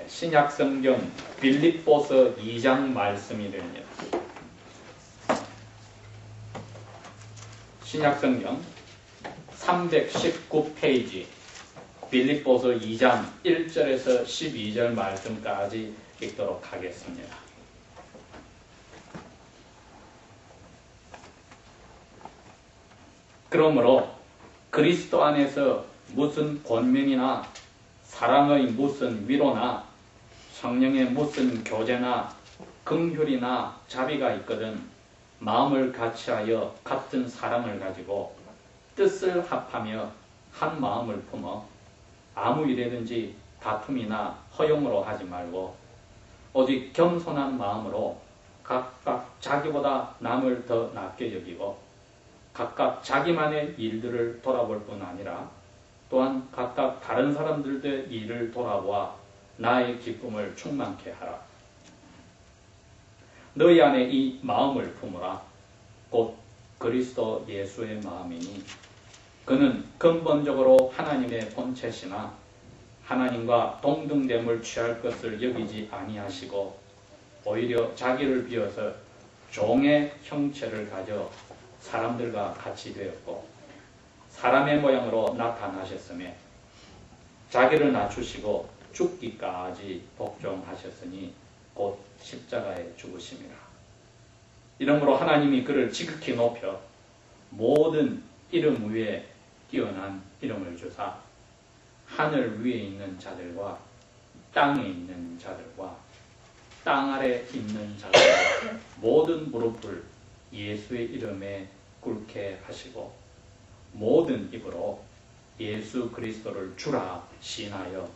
신약 성경 빌립보서 2장 말씀이 됩니다. 신약 성경 319페이지 빌립보서 2장 1절에서 12절 말씀까지 읽도록 하겠습니다. 그러므로 그리스도 안에서 무슨 권면이나 사랑의 무슨 위로나 성령의 무슨 교제나 긍휼이나 자비가 있거든 마음을 같이하여 같은 사랑을 가지고 뜻을 합하며 한 마음을 품어 아무 일에든지 다툼이나 허용으로 하지 말고 오직 겸손한 마음으로 각각 자기보다 남을 더 낮게 여기고 각각 자기만의 일들을 돌아볼 뿐 아니라 또한 각각 다른 사람들의 일을 돌아보아 나의 기쁨을 충만케 하라. 너희 안에 이 마음을 품으라. 곧 그리스도 예수의 마음이니 그는 근본적으로 하나님의 본체시나 하나님과 동등됨을 취할 것을 여기지 아니하시고 오히려 자기를 비워서 종의 형체를 가져 사람들과 같이 되었고 사람의 모양으로 나타나셨으며 자기를 낮추시고 죽기까지 복종하셨으니 곧 십자가에 죽으심이라. 이러므로 하나님이 그를 지극히 높여 모든 이름 위에 뛰어난 이름을 주사 하늘 위에 있는 자들과 땅에 있는 자들과 땅 아래 있는 자들과 모든 무릎을 예수의 이름에 꿇게 하시고 모든 입으로 예수 그리스도를 주라 시인하여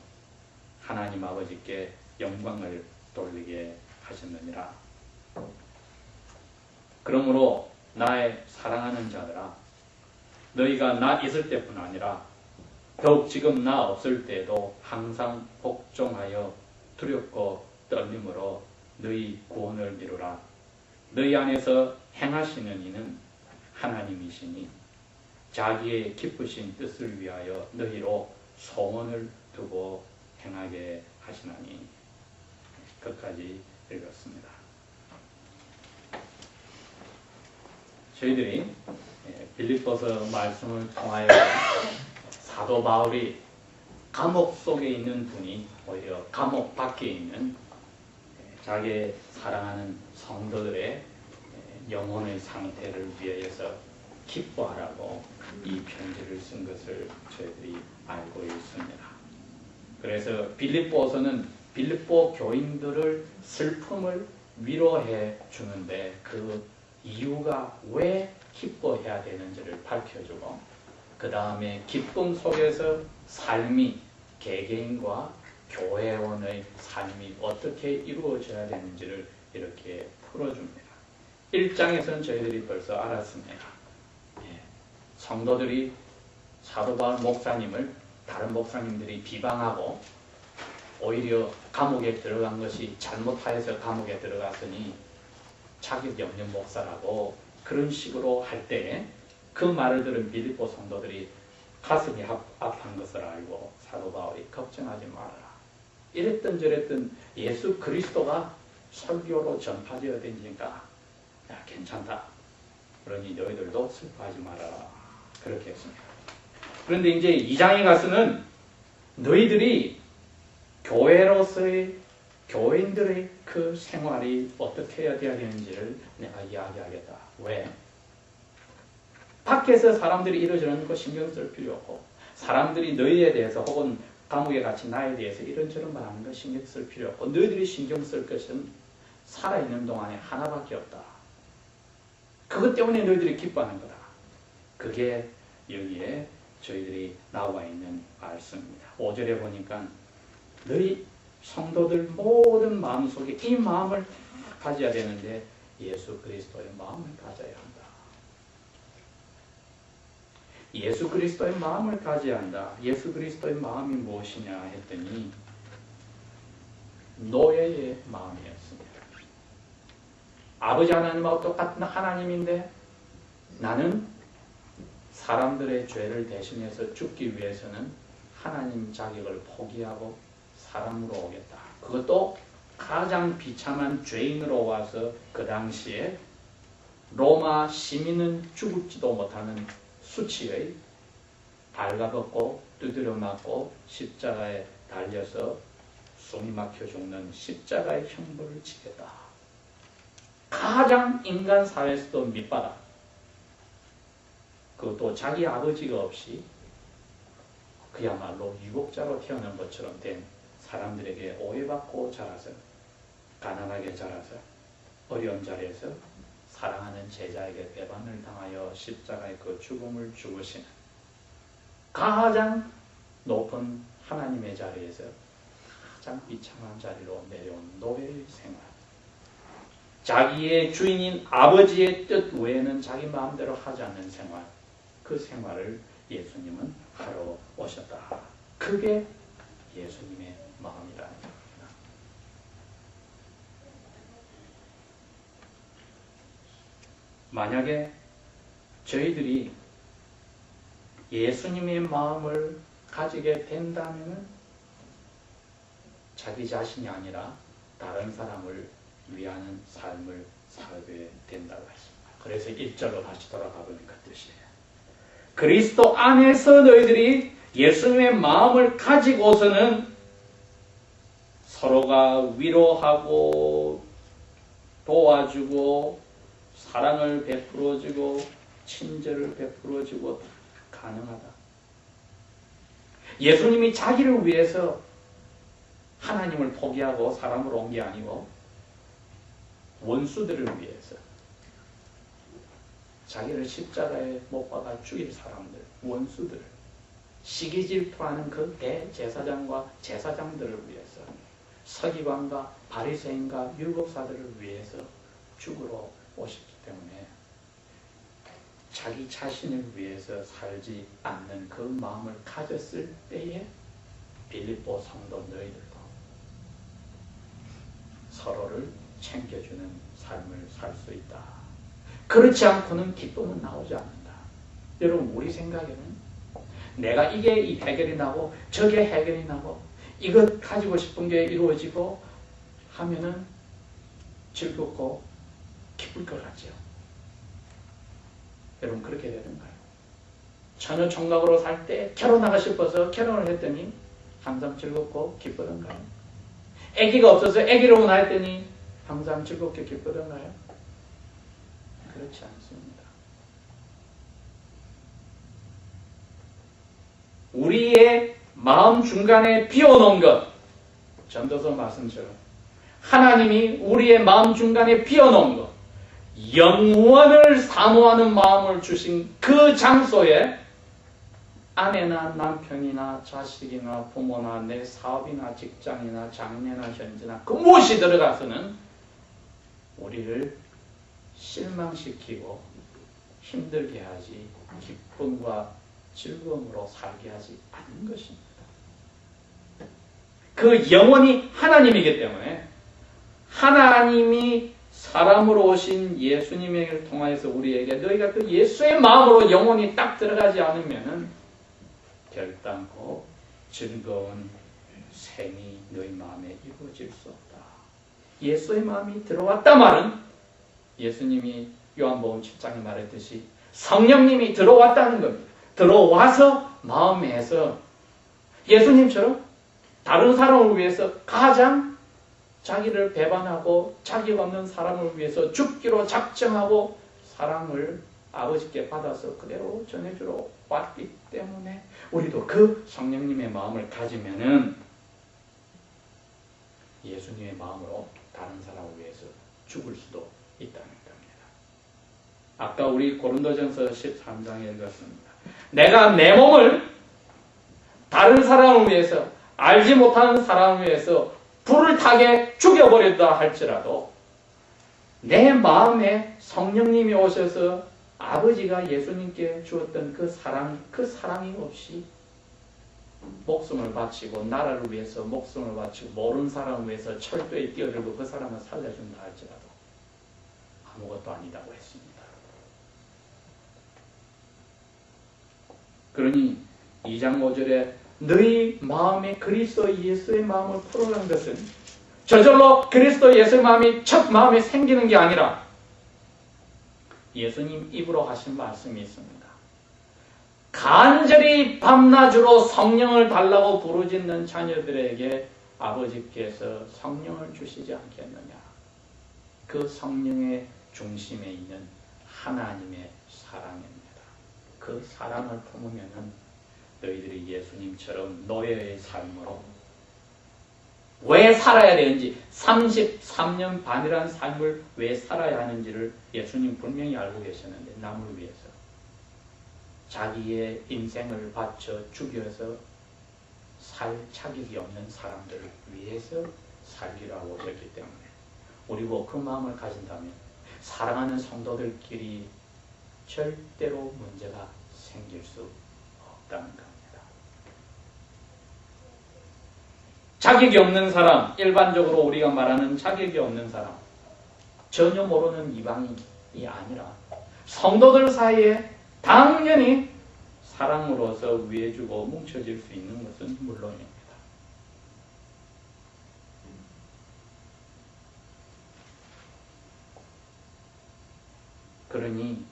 하나님 아버지께 영광을 돌리게 하셨느니라. 그러므로 나의 사랑하는 자들아 너희가 나 있을 때뿐 아니라 더욱 지금 나 없을 때에도 항상 복종하여 두렵고 떨림으로 너희 구원을 이루라. 너희 안에서 행하시는 이는 하나님이시니 자기의 기쁘신 뜻을 위하여 너희로 소원을 두고 행하게 하시나니. 끝까지 읽었습니다. 저희들이 빌립보서 말씀을 통하여 사도 바울이 감옥 속에 있는 분이 오히려 감옥 밖에 있는 자기의 사랑하는 성도들의 영혼의 상태를 위해서 기뻐하라고 이 편지를 쓴 것을 저희들이 알고 있습니다. 그래서 빌립보서는 빌립보 교인들을 슬픔을 위로해 주는데 그 이유가 왜 기뻐해야 되는지를 밝혀주고 그 다음에 기쁨 속에서 삶이 개개인과 교회원의 삶이 어떻게 이루어져야 되는지를 이렇게 풀어줍니다. 1장에서는 저희들이 벌써 알았습니다. 성도들이 사도 바울 목사님을 다른 목사님들이 비방하고 오히려 감옥에 들어간 것이 잘못하여서 감옥에 들어갔으니 자격 없는 목사라고 그런 식으로 할 때 그 말을 들은 빌립보 성도들이 가슴이 아픈 것을 알고 사도 바울이 걱정하지 말아라. 이랬던 저랬던 예수 그리스도가 설교로 전파되어야 되니까 야, 괜찮다. 그러니 너희들도 슬퍼하지 말아라. 그렇게 했습니다. 그런데 이제 2장에 가서는 너희들이 교회로서의 교인들의 그 생활이 어떻게 해야 되는지를 내가 이야기하겠다. 왜? 밖에서 사람들이 이러저런 거 신경 쓸 필요 없고 사람들이 너희에 대해서 혹은 감옥에 갇힌 나에 대해서 이런저런 말 하는 거 신경 쓸 필요 없고 너희들이 신경 쓸 것은 살아있는 동안에 하나밖에 없다. 그것 때문에 너희들이 기뻐하는 거다. 그게 여기에 저희들이 나와 있는 말씀입니다. 5절에 보니까 너희 성도들 모든 마음속에 이 마음을 가져야 되는데 예수 그리스도의 마음을 가져야 한다. 예수 그리스도의 마음을 가져야 한다. 예수 그리스도의 마음이 무엇이냐 했더니 노예의 마음이었습니다. 아버지 하나님하고 똑같은 하나님인데 나는 사람들의 죄를 대신해서 죽기 위해서는 하나님 자격을 포기하고 사람으로 오겠다. 그것도 가장 비참한 죄인으로 와서 그 당시에 로마 시민은 죽을지도 못하는 수치의 발가벗고 두드려 맞고 십자가에 달려서 숨이 막혀 죽는 십자가의 형벌을 지겠다. 가장 인간 사회에서도 밑바닥. 그것도 자기 아버지가 없이 그야말로 유복자로 태어난 것처럼 된 사람들에게 오해받고 자라서 가난하게 자라서 어려운 자리에서 사랑하는 제자에게 배반을 당하여 십자가의 그 죽음을 죽으시는 가장 높은 하나님의 자리에서 가장 비참한 자리로 내려온 노예의 생활. 자기의 주인인 아버지의 뜻 외에는 자기 마음대로 하지 않는 생활. 그 생활을 예수님은 하러 오셨다. 그게 예수님의 마음이라는 겁니다. 만약에 저희들이 예수님의 마음을 가지게 된다면 자기 자신이 아니라 다른 사람을 위하는 삶을 살게 된다고 했습니다. 그래서 1절로 다시 돌아가 보는 그 뜻이에요. 그리스도 안에서 너희들이 예수님의 마음을 가지고서는 서로가 위로하고 도와주고 사랑을 베풀어주고 친절을 베풀어주고 가능하다. 예수님이 자기를 위해서 하나님을 포기하고 사람으로 온 게 아니고 원수들을 위해서 자기를 십자가에 못 박아 죽일 사람들, 원수들, 시기 질투하는 그 대제사장과 제사장들을 위해서 서기관과 바리새인과 율법사들을 위해서 죽으러 오셨기 때문에 자기 자신을 위해서 살지 않는 그 마음을 가졌을 때에 빌립보 성도 너희들도 서로를 챙겨주는 삶을 살 수 있다. 그렇지 않고는 기쁨은 나오지 않는다. 여러분, 우리 생각에는 내가 이게 이 해결이 나고 저게 해결이 나고 이것 가지고 싶은 게 이루어지고 하면은 즐겁고 기쁠 것 같죠. 여러분, 그렇게 되는가요? 처녀 총각으로 살 때 결혼하고 싶어서 결혼을 했더니 항상 즐겁고 기쁘던가요? 아기가 없어서 아기로 낳았더니 항상 즐겁게 기쁘던가요? 그렇지 않습니다. 우리의 마음 중간에 비워놓은 것, 전도서 말씀처럼 하나님이 우리의 마음 중간에 비워놓은 것, 영원을 사모하는 마음을 주신 그 장소에 아내나 남편이나 자식이나 부모나 내 사업이나 직장이나 장래나 현재나 그 무엇이 들어가서는 우리를 실망시키고 힘들게 하지 기쁨과 즐거움으로 살게 하지 않는 것입니다. 그 영원히 하나님이기 때문에 하나님이 사람으로 오신 예수님을 통하여서 우리에게 너희가 그 예수의 마음으로 영원히 딱 들어가지 않으면 결단코 즐거운 생이 너희 마음에 이루어질 수 없다. 예수의 마음이 들어왔다 말은 예수님이 요한복음 7장에 말했듯이 성령님이 들어왔다는 겁니다. 들어와서 마음에서 예수님처럼 다른 사람을 위해서 가장 자기를 배반하고 자기가 없는 사람을 위해서 죽기로 작정하고 사랑을 아버지께 받아서 그대로 전해주러 왔기 때문에 우리도 그 성령님의 마음을 가지면은 예수님의 마음으로 다른 사람을 위해서 죽을 수도 있다는 겁니다. 아까 우리 고린도전서 13장에 읽었습니다. 내가 내 몸을 다른 사람을 위해서 알지 못하는 사람을 위해서 불을 타게 죽여버렸다 할지라도 내 마음에 성령님이 오셔서 아버지가 예수님께 주었던 그 사랑이 없이 목숨을 바치고 나라를 위해서 목숨을 바치고 모르는 사람을 위해서 철도에 뛰어들고 그 사람을 살려준다 할지라도 아무것도 아니라고 했습니다. 그러니 2장 5절에 너희 마음에 그리스도 예수의 마음을 풀어간 것은 저절로 그리스도 예수의 마음이 첫 마음에 생기는 게 아니라 예수님 입으로 하신 말씀이 있습니다. 간절히 밤낮으로 성령을 달라고 부르짖는 자녀들에게 아버지께서 성령을 주시지 않겠느냐. 그 성령의 중심에 있는 하나님의 사랑입니다. 그 사랑을 품으면은 너희들이 예수님처럼 노예의 삶으로 왜 살아야 되는지 33년 반이라는 삶을 왜 살아야 하는지를 예수님 분명히 알고 계셨는데 남을 위해서 자기의 인생을 바쳐 죽여서 살 자격이 없는 사람들을 위해서 살기라고 했기 때문에 우리고 그 마음을 가진다면 사랑하는 성도들끼리 절대로 문제가 생길 수 없다는 겁니다. 자격이 없는 사람, 일반적으로 우리가 말하는 자격이 없는 사람, 전혀 모르는 이방인이 아니라 성도들 사이에 당연히 사랑으로서 위해주고 뭉쳐질 수 있는 것은 물론입니다. 그러니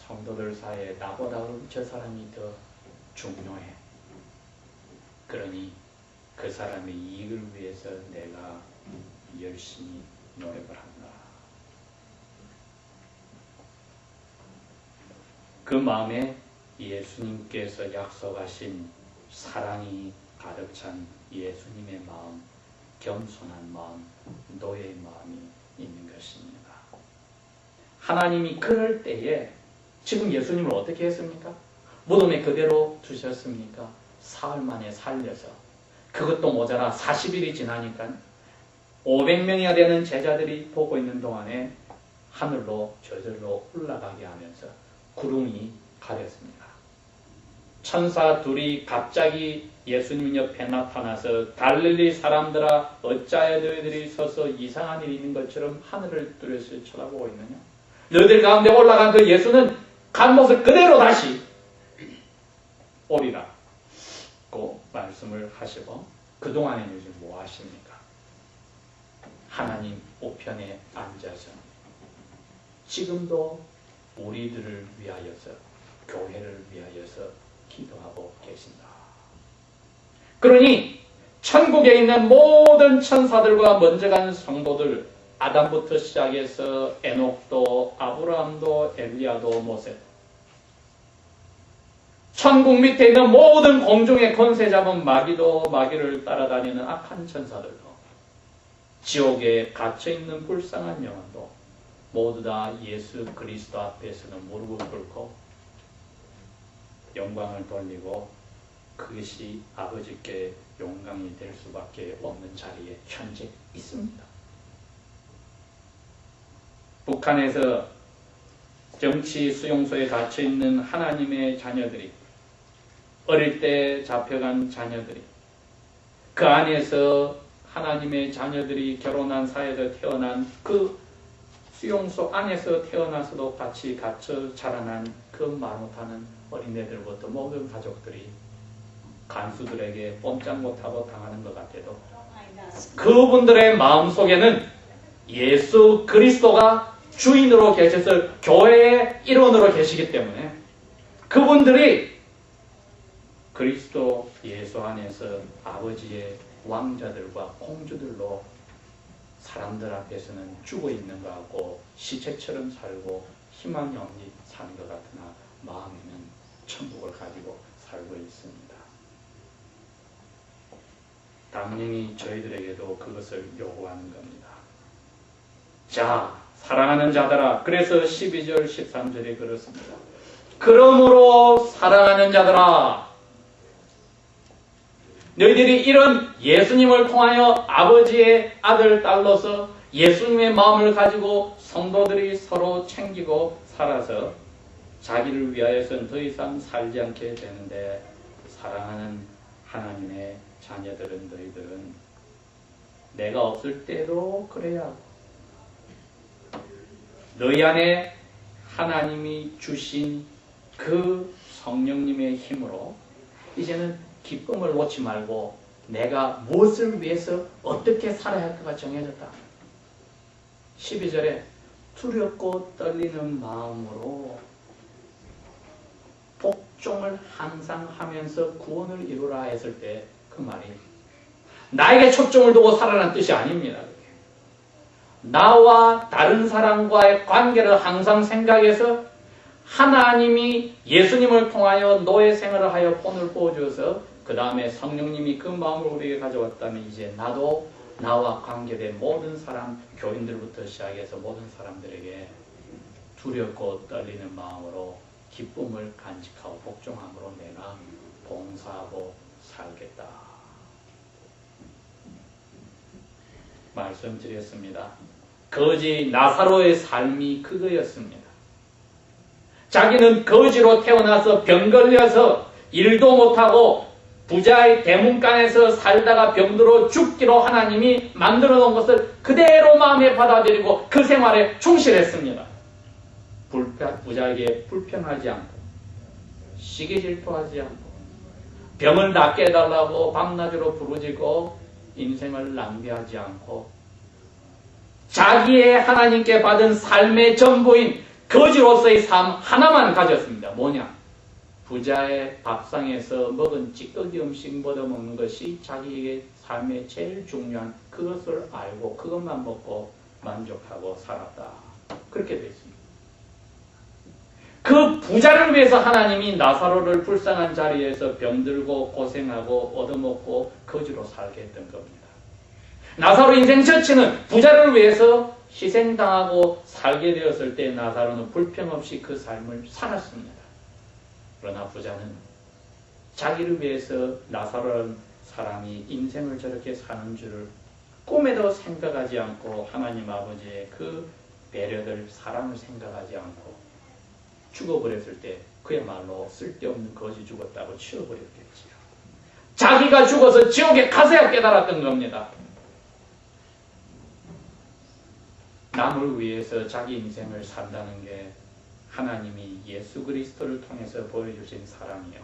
성도들 사이에 나보다 저 사람이 더 중요해. 그러니 그 사람의 이익을 위해서 내가 열심히 노력을 한다. 그 마음에 예수님께서 약속하신 사랑이 가득 찬 예수님의 마음, 겸손한 마음, 노예의 마음이 있는 것입니다. 하나님이 그럴 때에 지금 예수님을 어떻게 했습니까? 무덤에 그대로 두셨습니까? 사흘 만에 살려서 그것도 모자라 40일이 지나니까 500명이나 되는 제자들이 보고 있는 동안에 하늘로 저절로 올라가게 하면서 구름이 가렸습니다. 천사 둘이 갑자기 예수님 옆에 나타나서 갈릴리 사람들아 어찌하여 너희들이 서서 이상한 일이 있는 것처럼 하늘을 뚫어서 쳐다보고 있느냐? 너희들 가운데 올라간 그 예수는 간 모습 그대로 다시 오리라 고 말씀을 하시고 그동안에는 요즘 뭐 하십니까? 하나님 우편에 앉아서 지금도 우리들을 위하여서 교회를 위하여서 기도하고 계신다. 그러니 천국에 있는 모든 천사들과 먼저 간 성도들 아담부터 시작해서 에녹도 아브라함도 엘리야도 모세 천국 밑에 있는 모든 공중의 권세 잡은 마귀도 마귀를 따라다니는 악한 천사들도 지옥에 갇혀있는 불쌍한 영혼도 모두 다 예수 그리스도 앞에서는 무릎을 꿇고 영광을 돌리고 그것이 아버지께 영광이 될 수밖에 없는 자리에 현재 있습니다. 북한에서 정치 수용소에 갇혀있는 하나님의 자녀들이 어릴 때 잡혀간 자녀들이 그 안에서 하나님의 자녀들이 결혼한 사회에서 태어난 그 수용소 안에서 태어나서도 같이 갇혀 자라난 그 말 못하는 어린애들부터 모든 가족들이 간수들에게 꼼짝 못하고 당하는 것 같아도 그분들의 마음속에는 예수 그리스도가 주인으로 계셔서 교회의 일원으로 계시기 때문에 그분들이 그리스도 예수 안에서 아버지의 왕자들과 공주들로 사람들 앞에서는 죽어있는 것 같고 시체처럼 살고 희망이 없이 사는 것 같으나 마음에는 천국을 가지고 살고 있습니다. 당연히 저희들에게도 그것을 요구하는 겁니다. 자, 사랑하는 자들아, 그래서 12절 13절에 그렇습니다. 그러므로 사랑하는 자들아, 너희들이 이런 예수님을 통하여 아버지의 아들, 딸로서 예수님의 마음을 가지고 성도들이 서로 챙기고 살아서 자기를 위하여서는 더 이상 살지 않게 되는데 사랑하는 하나님의 자녀들은 너희들은 내가 없을 때도 그래야 하고 너희 안에 하나님이 주신 그 성령님의 힘으로 이제는 기쁨을 놓지 말고 내가 무엇을 위해서 어떻게 살아야 할까가 정해졌다. 12절에 두렵고 떨리는 마음으로 복종을 항상 하면서 구원을 이루라 했을 때 그 말이 나에게 초점을 두고 살아라는 뜻이 아닙니다. 나와 다른 사람과의 관계를 항상 생각해서 하나님이 예수님을 통하여 노예 생활을 하여 본을 보여주어서 그 다음에 성령님이 그 마음을 우리에게 가져왔다면 이제 나도 나와 관계된 모든 사람, 교인들부터 시작해서 모든 사람들에게 두렵고 떨리는 마음으로 기쁨을 간직하고 복종함으로 내가 봉사하고 살겠다. 말씀드렸습니다. 거지 나사로의 삶이 그거였습니다. 자기는 거지로 태어나서 병 걸려서 일도 못하고 부자의 대문간에서 살다가 병들어 죽기로 하나님이 만들어 놓은 것을 그대로 마음에 받아들이고 그 생활에 충실했습니다. 부자에게 불평하지 않고 시기 질투하지 않고 병을 낫게 해달라고 밤낮으로 부르짖고 인생을 낭비하지 않고 자기의 하나님께 받은 삶의 전부인 거지로서의 삶 하나만 가졌습니다. 뭐냐? 부자의 밥상에서 먹은 찌꺼기 음식 얻어먹는 것이 자기의 삶의 제일 중요한 그것을 알고 그것만 먹고 만족하고 살았다. 그렇게 되어 있습니다. 그 부자를 위해서 하나님이 나사로를 불쌍한 자리에서 병들고 고생하고 얻어먹고 거지로 살게 했던 겁니다. 나사로 인생 전체는 부자를 위해서 희생당하고 살게 되었을 때 나사로는 불평 없이 그 삶을 살았습니다. 그러나 부자는 자기를 위해서 나사로라는 사람이 인생을 저렇게 사는 줄을 꿈에도 생각하지 않고 하나님 아버지의 그 배려들, 사랑을 생각하지 않고 죽어버렸을 때 그야말로 쓸데없는 거지 죽었다고 치워버렸겠지요. 자기가 죽어서 지옥에 가서야 깨달았던 겁니다. 남을 위해서 자기 인생을 산다는 게 하나님이 예수 그리스도를 통해서 보여주신 사랑이요.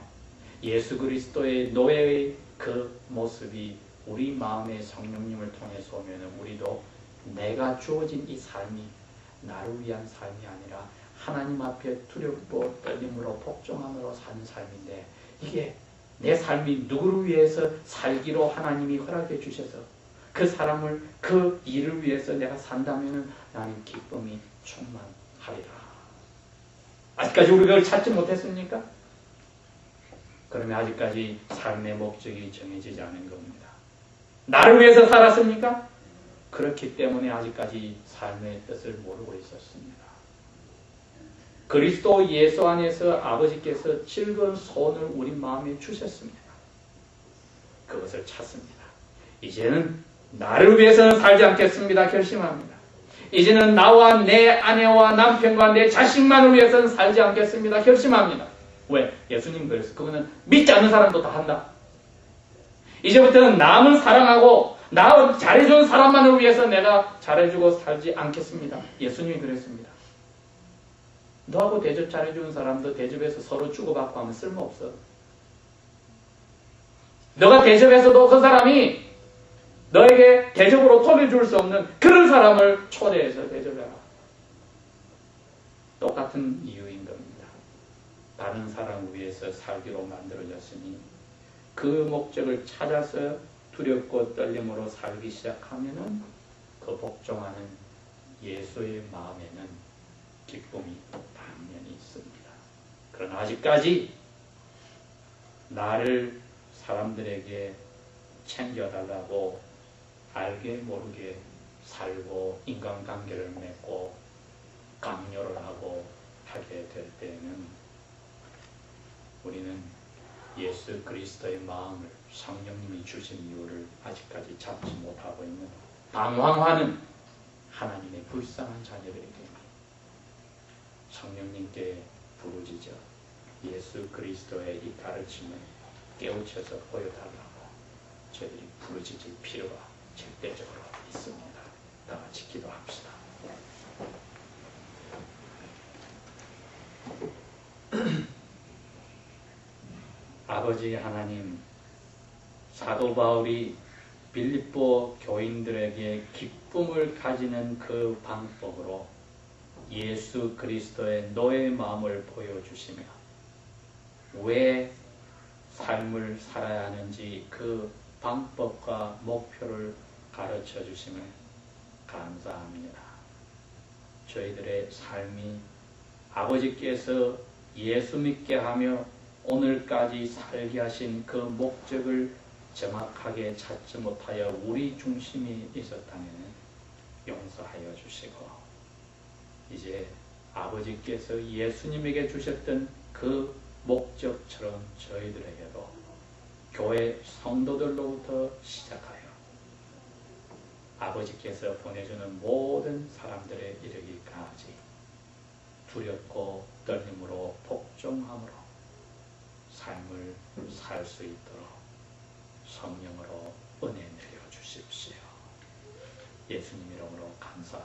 예수 그리스도의 노예의 그 모습이 우리 마음의 성령님을 통해서 오면 우리도 내가 주어진 이 삶이 나를 위한 삶이 아니라 하나님 앞에 두렵고 떨림으로 복종함으로 사는 삶인데 이게 내 삶이 누구를 위해서 살기로 하나님이 허락해 주셔서 그 사람을 그 일을 위해서 내가 산다면 나는 기쁨이 충만하리라. 아직까지 우리가 그걸 찾지 못했습니까? 그러면 아직까지 삶의 목적이 정해지지 않은 겁니다. 나를 위해서 살았습니까? 그렇기 때문에 아직까지 삶의 뜻을 모르고 있었습니다. 그리스도 예수 안에서 아버지께서 즐거운 소원을 우리 마음에 주셨습니다. 그것을 찾습니다. 이제는 나를 위해서는 살지 않겠습니다. 결심합니다. 이제는 나와 내 아내와 남편과 내 자식만을 위해서는 살지 않겠습니다. 결심합니다. 왜? 예수님 그랬어요. 그거는 믿지 않는 사람도 다 한다. 이제부터는 남을 사랑하고 나 잘해준 사람만을 위해서 내가 잘해주고 살지 않겠습니다. 예수님이 그랬습니다. 너하고 대접 잘해주는 사람도 대접해서 서로 주고받고 하면 쓸모없어. 너가 대접해서도 그 사람이 너에게 대접으로 돌려줄 수 없는 그런 사람을 초대해서 대접해라. 똑같은 이유인 겁니다. 다른 사람을 위해서 살기로 만들어졌으니 그 목적을 찾아서 두렵고 떨림으로 살기 시작하면은 그 복종하는 예수의 마음에는 기쁨이 당연히 있습니다. 그러나 아직까지 나를 사람들에게 챙겨달라고 알게 모르게 살고 인간관계를 맺고 강요를 하고 하게 될 때에는 우리는 예수 그리스도의 마음을 성령님이 주신 이유를 아직까지 잡지 못하고 있는 방황하는 하나님의 불쌍한 자녀들에게 성령님께 부르짖어 예수 그리스도의 이 가르침을 깨우쳐서 보여달라고 저희들이 부르짖을 필요가 절대적으로 있습니다. 다 같이 기도합시다. 아버지 하나님, 사도 바울이 빌립보 교인들에게 기쁨을 가지는 그 방법으로 예수 그리스도의 너의 마음을 보여주시며 왜 삶을 살아야 하는지 그 방법과 목표를 가르쳐 주심을 감사합니다. 저희들의 삶이 아버지께서 예수 믿게 하며 오늘까지 살게 하신 그 목적을 정확하게 찾지 못하여 우리 중심이 있었다면 용서하여 주시고 이제 아버지께서 예수님에게 주셨던 그 목적처럼 저희들에게도 교회 성도들로부터 시작하여 아버지께서 보내주는 모든 사람들에 이르기까지 두렵고 떨림으로 복종함으로 삶을 살 수 있도록 성령으로 은혜 내려 주십시오. 예수님 이름으로 감사합니다.